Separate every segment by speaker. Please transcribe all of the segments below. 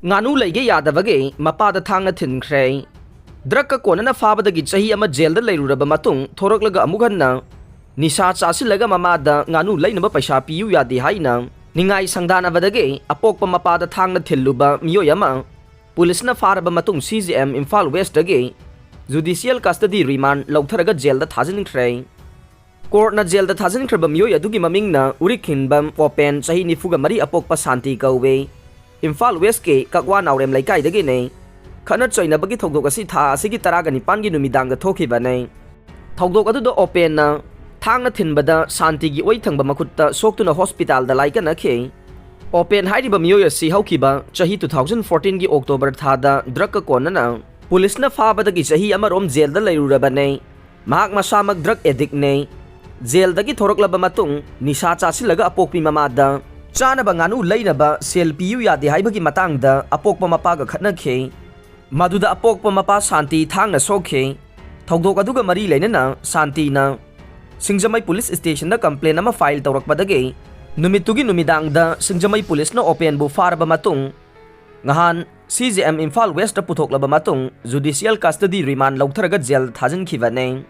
Speaker 1: Nganu Leige Yadabagi, Mapada Thangna Thinkhre. Draka Konana Fabadagi Chahi ama jail the Lairaba Matung, Toroklaga Amugana. Nisha Chasilaga Mamada, Nganu Lainaba Pashapi Yadi Haina. Ningai Sangdana Vadage, Apokpa Mapada Thangna Tiluba, Mioyama. Pulisna Faraba Matung CZM Imphal West Dage. Judicial custody remand, Lautaraga jail the Thinkhre. Court na jail the Thinkhre Bamioya Dugi Mamingna, Urikin Bam, Open, Chahi Nifuga Mari Apokpa Santi Kawe. Imphal West ke kakwa naurem laikai dagi ne khana choina bagi thogdok asi tha asigi taraga nipan gi numidang ga thoki bane thogdok adu do open na thangna thinbada shanti gi oi thangba makutta soktuna hospital da laika na khe open hairiba miyo asi haukiba chahi 2014 gi october tha da drug ka konna na police na fa bada gi chahi amarom jail da lairura bane mahak masamak drug addict ne jail da gi thoroklaba matung nisha chasi laga apokpi mamada Chana Nganu Lainaba, Selpiu Yadi Haibaki Matangda, Apokpa Mapaga Katnake, Maduda Apokpa Mapa Santi, Thangna Soke, Togokaduga Marie Lenina, Santina, Singjamai Police Station na complain nama file Taurak Badage, Numitugi Numidangda, Singjamai Police no open Bufarba Matung, Ngahan, CZM Imphal West Putokla Matung, Judicial Custody Remand Lautaraga Jail Thazin Kivane,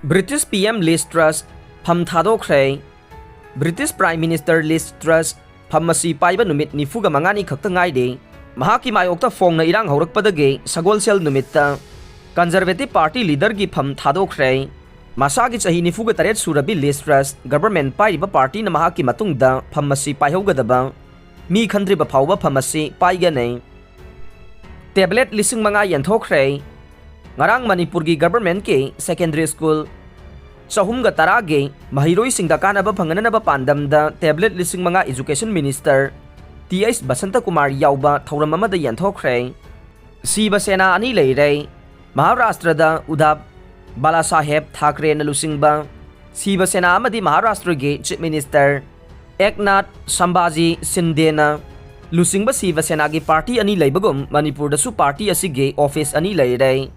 Speaker 1: British PM Liz Truss, Pam Thadokre, British Prime Minister Liz Truss Phamasi paiba numit ni fuga mangani khakta ngai de mahaki mayokta fong na irang horak padage sagol sel numitta Conservative Party leader gi pham thadokre masagi chahi ni fuga taret surabi Liz Truss government paiba party na mahaki matungda phamasi paihaugadaba mi khandri ba phawba phamasi paiga nei tablet lising manga yanthokre ngarang Manipur gi government ke secondary school Sahumga tarage mahiroi singda kanaba phanganaba pandamda tablet lising manga education minister TS Basanta Kumar yauba thauram amada yanthokre Siba Sena ani leire Maharashtra da Udhab Balasaheb Thakre na lusingba Siba Sena amadi Maharashtra ge chief minister Eknath Sambhaji Shinde na lusingba Siba Sena gi party ani leibagum Manipur da su party asige office ani leire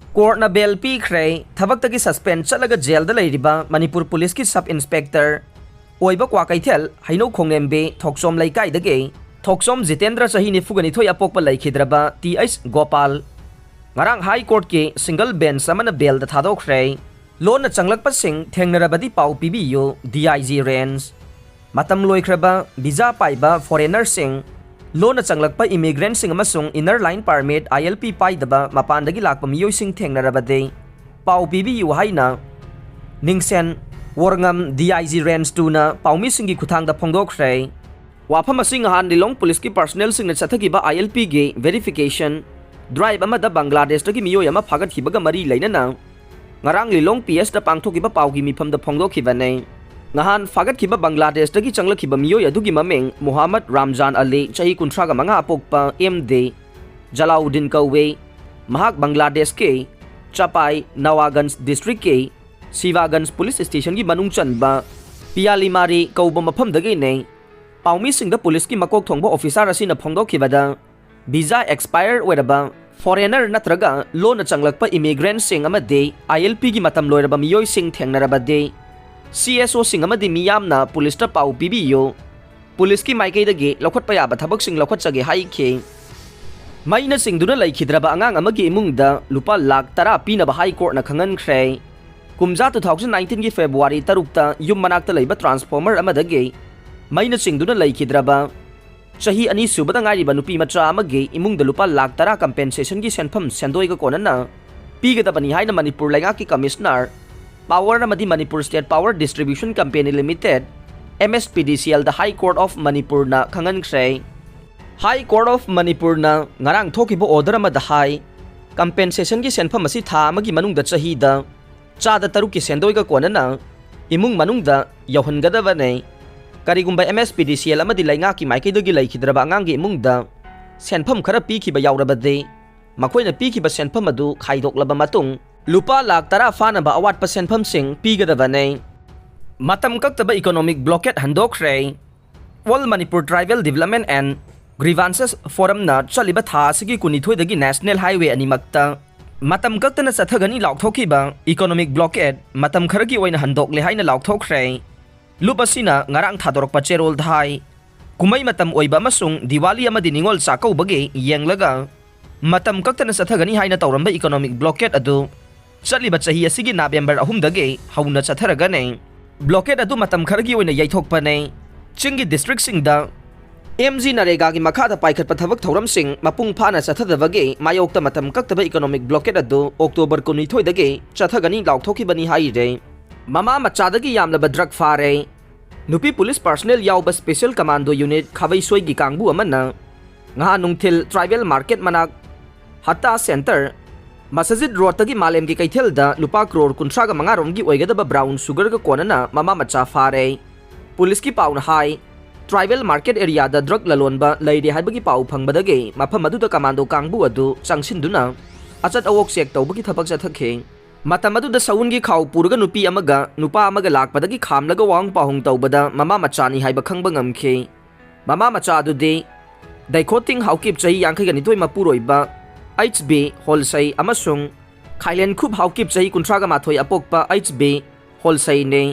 Speaker 1: Court na bail Thikre, thabak tagi suspend chalaga jail da lairiba Manipur Police ki sub inspector oiba kwa kaithel haino khongnembe thoksom laikai dage thoksom Jitendra chahi ni fugani thoi apokpa laikhidraba TS Gopal ngarang high court ke single bench samana bail da thadokre loan na changlakpa sing thengnarabadi pau pibiyo DIG range matam loikraba visa paiba foreigner sing Loan na changlakpa immigrant sing amasung inner line permit ILP paidaba mapandagi lakpa miyoy sing thengnarabade pau PBU haina ningsen warngam DIG range 2 na paumi singi kuthangda phongdokre wafam asing han Lilong police ki personnel sing na chathagiba ILP ge verification drive amada Bangladesh dagi miyoy ama phagat hibaga mari lainana ngarang Lilong PS da pangthokiba paugi mifam da phongdokhibane Ngahan fagat kiba Bangladesh dagi changla kiba miyo yadugi mameng Muhammad Ramzan Ali chahi kuntraga mga apokpa MD Jalauddin Kawe mahak Bangladesh ke Chapai Nawagans district ke Sivagans police station gi manungchan ba Pialimari kauba mafam dagi ne paumi singda police ki makok thongba officer asina phongdo kibada visa expire wedaba foreigner natraga loan na changlakpa immigrant sing amade ILP gi matam loiraba miyoy sing thengnarabade CSO sing amadi miyam na police ta pau pibiyo police ki maikay dagi lokhat pa yaba thabak sing lokhat chage hai khe maina sing duna laikhidraba angang amagi imungda lupa lakh tara pinaba high court na khangan khre kumja 2019 gi February tarukta yum manakta leiba transformer amadagi maina sing duna laikhidraba chahi ani subada ngariba nupi macha amagi imungda lupa lakh tara compensation gi senpham sendoi ga konana pigadabani haina Manipur lainga ki commissioner Power na Manipur State Power Distribution Company Limited MSPDCL the High Court of Manipur na khangan khre High Court of Manipur na ngarang thokibo order amada hai compensation gi senpham asi tha amagi manungda chahida chada taruk ki sendoi ga konana imung manungda yohangadaba nei karigumba MSPDCL amadi lainga ki maikei dogi laikhidraba angang gi imungda senpham khara pikhiba yaurabade makoina pikhiba senpham adu khaidoklaba matung Lupa lakh tara fana ba awat percent pham sing pigadabane matam kaktaba economic blockade handokre All Manipur Tribal Development and Grievances Forum na chaliba tha sigi kunithoi dagi National Highway animakta matam kaktana sathagani laukthokhiba economic blockade matam kharagi oina handokle haina laukthokre lupasina ngarang thadorok pa cherol dhai kumai matam oiba amasung Diwali amadi ningol chakaubagi yenglaga matam kaktana sathagani haina tawramba economic blockade adu chaliba chahi asigi November 3 dagi hauna chatharagane blockade adu matam khargi oina yaithokpane chingi district singda MG Narega gi makhada paikhatpa thabak thauramsing mapung phana chathadabagi mayokta matam kaktaba economic blockade adu October 12 dagi chathagani laukthokibani haire mama machadagi yamlaba drug fare nupi police personnel yauba special commando unit khavai soi gi kangbu amana nga nungthil tribal market manak hatta center Masajid road tagi malem gi kaithel da lupa crore 35 rom gi oigadaba brown sugar ga konana mama macha fare police ki paun hai tribal market area da drug lalonba leide haibagi pau phangbadagi mafam adu da commando kangbu adu changsinduna achat awok check tawbagi thabak chathakhe matam adu da saun gi khaw purga nupi amaga nupa amaga lakpadagi khamlaga wang pahung tawbada mama machani haiba khangba ngamkhe mama macha adu de daikhoting haukip chahi yankhai ga nitoi mapuroiba HB Holsai amasung Khailen khub haukip chahi kuntraga mathoi apokpa HB Holsai ne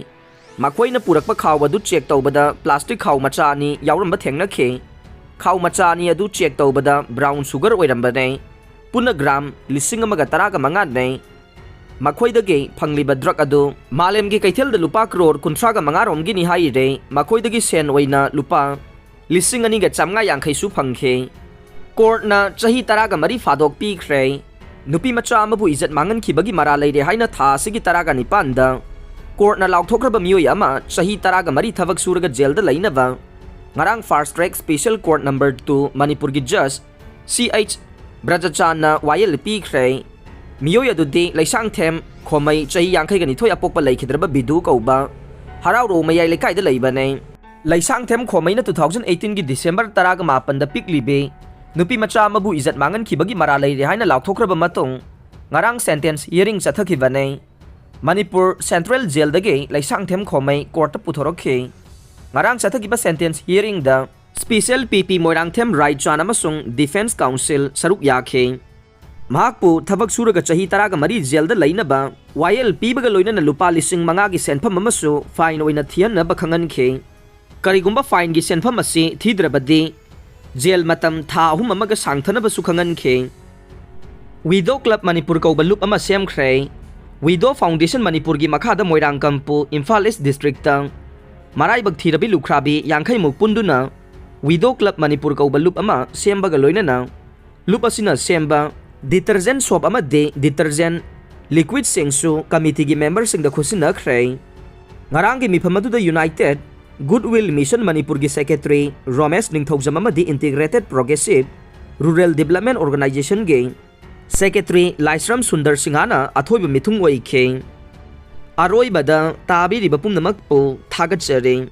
Speaker 1: makhoina purakpa khaw adu check tawbada plastic khaw macha ani yauramba thengna khe khaw macha ani adu check tawbada brown sugar oiramba ne puna gram 1,10,9 ne makhoidagi phangliba drug adu malem gi kaithel da lupa crore 35 rom gi ni haire makhoidagi sen oina lupa 2,950 su phangkhe court na chahi taraga mari fadok pikre nupi macha amabu izat mangan khibagi mara leire haina tha sigi taraga ni panda court na laukthokraba miyoi ama chahi taraga mari thabak suraga jail da lainaba ngarang fast track special court number 2 manipur gi judge CH Brajachan na wayel pikre miyoi adudi laisang them khomai chahi yankhai ga ni thoi apokpa laikhidraba bidu kauba harauro mayai lekai da leibane laisang them khomai na 2018 gi December taraga mapan da piklibe nupi macha mabu izat mangan khibagi mara leire haina laukthokraba matung ngarang sentence hearing chathakibane Manipur Central Jail dagi laisang them khomai court puthorokhe ngarang chathakiba sentence hearing da special PP moirang them right chan amasung defense council saruk yakhe mahakpu thabak suraga chahi taraga mari jail da lainaba YL pibaga loina na lupa 5,000 gi senpham amasu fine oina thian na bakhangan khe karigumba fine gi senpham asi thidrabadi jail matam tha ahum amaga sangthana ba sukhangan khe widow club manipur ko balup ama semkhre widow foundation manipur gi makhada moirang kampu Imphal East district ta marai bak thirabi lukhrabi yankhai muk punduna widow club manipur ko balup ama sembaga loina na lup asina semba detergent soap ama de detergent liquid singsu committee gi member sing da khusina khre ngarang gi miphamadu da united Goodwill Mission Manipur gi Secretary Ramesh Ningthaujam di Integrated Progressive Rural Development Organization gi Secretary Laisram Sundar Singhana athoiba mithung oikhe aroi bada tabi ri bapum namak po thagat chare